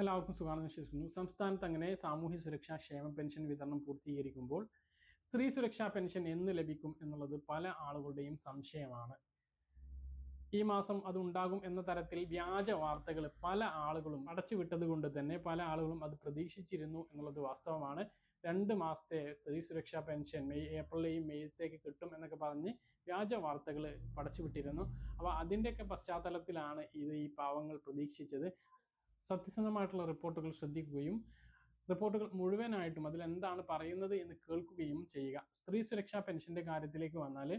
എല്ലാവർക്കും സുഖമാണെന്ന് വിശ്വസിക്കുന്നു. സംസ്ഥാനത്ത് അങ്ങനെ സാമൂഹ്യ സുരക്ഷാ ക്ഷേമ പെൻഷൻ വിതരണം പൂർത്തീകരിക്കുമ്പോൾ സ്ത്രീ സുരക്ഷാ പെൻഷൻ എന്ന് ലഭിക്കും എന്നുള്ളത് പല ആളുകളുടെയും സംശയമാണ്. ഈ മാസം അത് ഉണ്ടാകും എന്ന തരത്തിൽ വ്യാജ വാർത്തകൾ പല ആളുകളും അടച്ചുവിട്ടത് കൊണ്ട് തന്നെ പല ആളുകളും അത് പ്രതീക്ഷിച്ചിരുന്നു എന്നുള്ളത് വാസ്തവമാണ്. 2 മാസത്തെ സ്ത്രീ സുരക്ഷാ പെൻഷൻ ഏപ്രിലെയും മെയ്യിലേക്ക് കിട്ടും എന്നൊക്കെ പറഞ്ഞ് വ്യാജ വാർത്തകൾ പടച്ചുവിട്ടിരുന്നു. അപ്പോൾ അതിൻ്റെയൊക്കെ പശ്ചാത്തലത്തിലാണ് ഈ പാവങ്ങൾ പ്രതീക്ഷിച്ചത്. സത്യസന്ധമായിട്ടുള്ള റിപ്പോർട്ടുകൾ ശ്രദ്ധിക്കുകയും റിപ്പോർട്ടുകൾ മുഴുവനായിട്ടും അതിലെന്താണ് പറയുന്നത് എന്ന് കേൾക്കുകയും ചെയ്യുക. സ്ത്രീ സുരക്ഷാ പെൻഷന്റെ കാര്യത്തിലേക്ക് വന്നാൽ,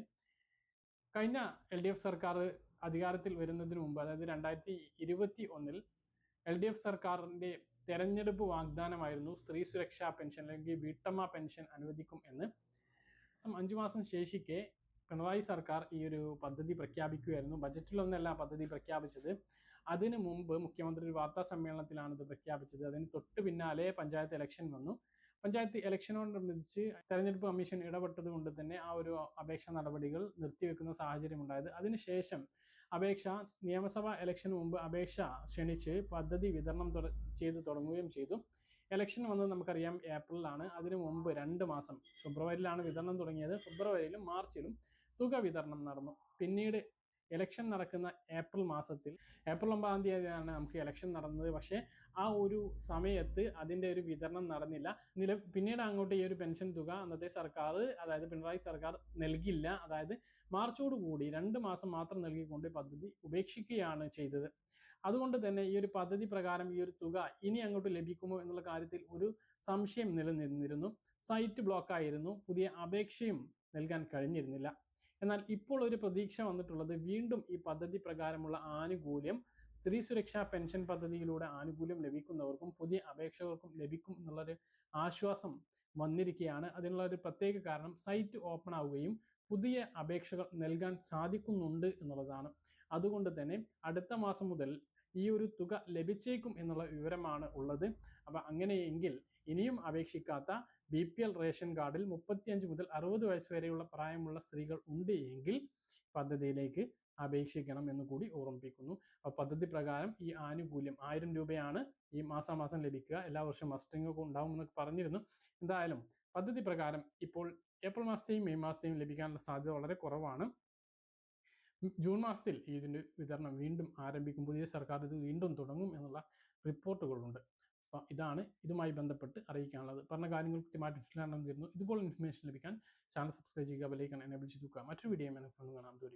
കഴിഞ്ഞ LDF സർക്കാർ അധികാരത്തിൽ വരുന്നതിന് മുമ്പ്, അതായത് 2021 LDF സർക്കാരിന്റെ തെരഞ്ഞെടുപ്പ് വാഗ്ദാനമായിരുന്നു സ്ത്രീ സുരക്ഷാ പെൻഷൻ അല്ലെങ്കിൽ വീട്ടമ്മ പെൻഷൻ അനുവദിക്കും എന്ന്. 5 മാസം ശേഷിക്കെ പിണറായി സർക്കാർ ഈ ഒരു പദ്ധതി പ്രഖ്യാപിക്കുകയായിരുന്നു. ബജറ്റിലൊന്നല്ല പദ്ധതി പ്രഖ്യാപിച്ചത്. അതിനു മുമ്പ് മുഖ്യമന്ത്രി ഒരു വാർത്താ സമ്മേളനത്തിലാണ് ഇത് പ്രഖ്യാപിച്ചത്. അതിന് തൊട്ട് പിന്നാലെ പഞ്ചായത്ത് ഇലക്ഷൻ വന്നു. പഞ്ചായത്ത് ഇലക്ഷനോടനുബന്ധിച്ച് തെരഞ്ഞെടുപ്പ് കമ്മീഷൻ ഇടപെട്ടത് കൊണ്ട് തന്നെ ആ ഒരു അപേക്ഷ നടപടികൾ നിർത്തിവെക്കുന്ന സാഹചര്യം ഉണ്ടായത്. അതിനുശേഷം നിയമസഭാ ഇലക്ഷന് മുമ്പ് അപേക്ഷ ക്ഷണിച്ച് പദ്ധതി വിതരണം ചെയ്തു തുടങ്ങുകയും ചെയ്തു. ഇലക്ഷൻ വന്നത് നമുക്കറിയാം ഏപ്രിലാണ്. അതിനു മുമ്പ് 2 മാസം, ഫെബ്രുവരിയിലാണ് വിതരണം തുടങ്ങിയത്. ഫെബ്രുവരിയിലും മാർച്ചിലും തുക വിതരണം നടന്നു. പിന്നീട് ഇലക്ഷൻ നടക്കുന്ന ഏപ്രിൽ മാസത്തിൽ, ഏപ്രിൽ 9-ാം തീയതിയാണ് നമുക്ക് ഇലക്ഷൻ നടന്നത്. പക്ഷേ ആ ഒരു സമയത്ത് അതിൻ്റെ ഒരു വിതരണം നടന്നില്ല. പിന്നീട് അങ്ങോട്ട് ഈ ഒരു പെൻഷൻ തുക അന്നത്തെ സർക്കാർ, അതായത് പിണറായി സർക്കാർ നൽകില്ല. അതായത് മാർച്ചോടുകൂടി 2 മാസം മാത്രം നൽകിക്കൊണ്ട് പദ്ധതി ഉപേക്ഷിക്കുകയാണ് ചെയ്തത്. അതുകൊണ്ട് തന്നെ ഈ ഒരു പദ്ധതി പ്രകാരം ഈ ഒരു തുക ഇനി അങ്ങോട്ട് ലഭിക്കുമോ എന്നുള്ള കാര്യത്തിൽ ഒരു സംശയം നിലനിന്നിരുന്നു. സൈറ്റ് ബ്ലോക്കായിരുന്നു. പുതിയ അപേക്ഷയും നൽകാൻ കഴിഞ്ഞിരുന്നില്ല. എന്നാൽ ഇപ്പോൾ ഒരു പ്രതീക്ഷ വന്നിട്ടുള്ളത്, വീണ്ടും ഈ പദ്ധതി പ്രകാരമുള്ള ആനുകൂല്യം, സ്ത്രീ സുരക്ഷാ പെൻഷൻ പദ്ധതിയിലൂടെ ആനുകൂല്യം ലഭിക്കുന്നവർക്കും പുതിയ അപേക്ഷകർക്കും ലഭിക്കും എന്നുള്ളൊരു ആശ്വാസം വന്നിരിക്കുകയാണ്. അതിനുള്ള ഒരു പ്രത്യേക കാരണം സൈറ്റ് ഓപ്പൺ ആവുകയും പുതിയ അപേക്ഷകൾ നൽകാൻ സാധിക്കുന്നുണ്ട് എന്നുള്ളതാണ്. അതുകൊണ്ട് തന്നെ അടുത്ത മാസം മുതൽ ഈ ഒരു തുക ലഭിച്ചേക്കും എന്നുള്ള വിവരമാണ് ഉള്ളത്. അപ്പം അങ്ങനെയെങ്കിൽ ഇനിയും അപേക്ഷിക്കാത്ത BPL റേഷൻ കാർഡിൽ 35 മുതൽ 60 വയസ്സ് വരെയുള്ള പ്രായമുള്ള സ്ത്രീകൾ ഉണ്ട് എങ്കിൽ പദ്ധതിയിലേക്ക് അപേക്ഷിക്കണം എന്ന് കൂടി ഓർമ്മിപ്പിക്കുന്നു. അപ്പോൾ പദ്ധതി പ്രകാരം ഈ ആനുകൂല്യം 1000 രൂപയാണ് ഈ മാസാമാസം ലഭിക്കുക. എല്ലാ വർഷവും മസ്റ്ററിംഗ് ഒക്കെ ഉണ്ടാവുമെന്നൊക്കെ പറഞ്ഞിരുന്നു. എന്തായാലും പദ്ധതി പ്രകാരം ഇപ്പോൾ ഏപ്രിൽ മാസത്തെയും മെയ് മാസത്തെയും ലഭിക്കാനുള്ള സാധ്യത വളരെ കുറവാണ്. ജൂൺ മാസത്തിൽ ഇതിൻ്റെ വിതരണം വീണ്ടും ആരംഭിക്കും. പുതിയ സർക്കാർ ഇത് വീണ്ടും തുടങ്ങും എന്നുള്ള റിപ്പോർട്ടുകളുണ്ട്. അപ്പം ഇതുമായി ബന്ധപ്പെട്ട് അറിയിക്കാനുള്ളത്. പറഞ്ഞ കാര്യങ്ങൾ കൃത്യമായിട്ട് മനസ്സിലാണെന്ന് തരുന്നു. ഇതുപോലെ ഇൻഫർമേഷൻ ലഭിക്കാൻ ചാനൽ സബ്സ്ക്രൈബ് ചെയ്യുക, ബെല്ലൈക്കൺ എനേബിൾ ചെയ്ത് വെക്കുക. മറ്റൊരു വീഡിയോ കാണാം. ബൈ.